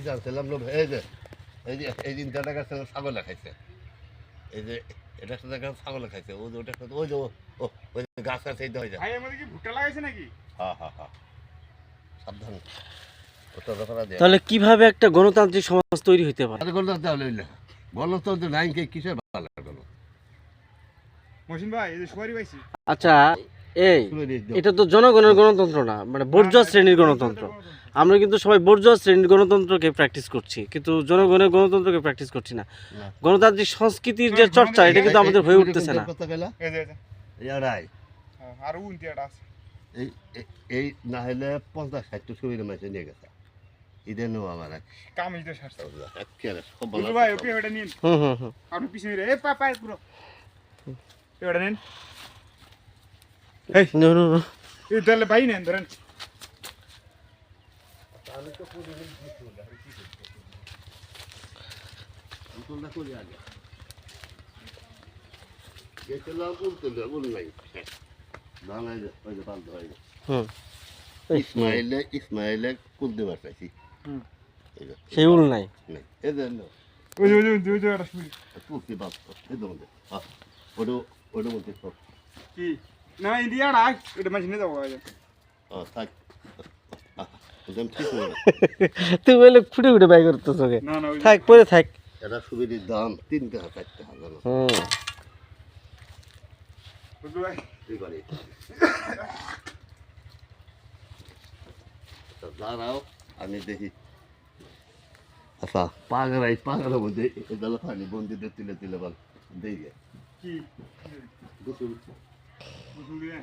জানছিলাম লোক এই দিন টাকা ছাগলে খাইছে এই যে এটা সাথে ছাগলে খাইছে ওই যে ওটা ওই যে ওই গাছ আছে এই হয়ে যায় কি ভুট্টা লাগাইছে নাকি? হ্যাঁ সাবধান। তাহলে কিভাবে একটা গণতান্ত্রিক সমাজ তৈরি হইতে পারে? গণতন্ত্র নাই কিসের ভালো গেল মহসিন ভাই এই যে সুপারি পাইছি। আচ্ছা এটা তো জনগণের গণতন্ত্র না, মানে বর্জ্য শ্রেণীর গণতন্ত্র। আমরা কিন্তু সবাই বর্জ্য শ্রেণীর গণতন্ত্রকে প্র্যাকটিস করছি, কিন্তু জনগণের গণতন্ত্রকে প্র্যাকটিস করছি না। গণতান্ত্রিক সংস্কৃতির যে চর্চা এটা কিন্তু আমাদের হয়ে উঠতেছে না। এই না হলে 50-60 সুবিধা মাসে নিয়ে গেছে ঈদের নেওয়া আমার ভাই নেন ধরেন ইসমাইলে কুলতে পারছি সেই উল নাই না ইন্ডিয়াটা এটা মেশিনে যাবো তুই বলে ফুটে ফুটে বাই করতেছ থাক পরে থাক। এটা সুবিধার দাম 3 টাকা 4 টাকা দাঁড়াও আমি দেখি। আচ্ছা পাগড়ার মধ্যে এটা পানি বন্দিতে তুলে তুলে বল দেখে কি গোসল গোসল দিয়ে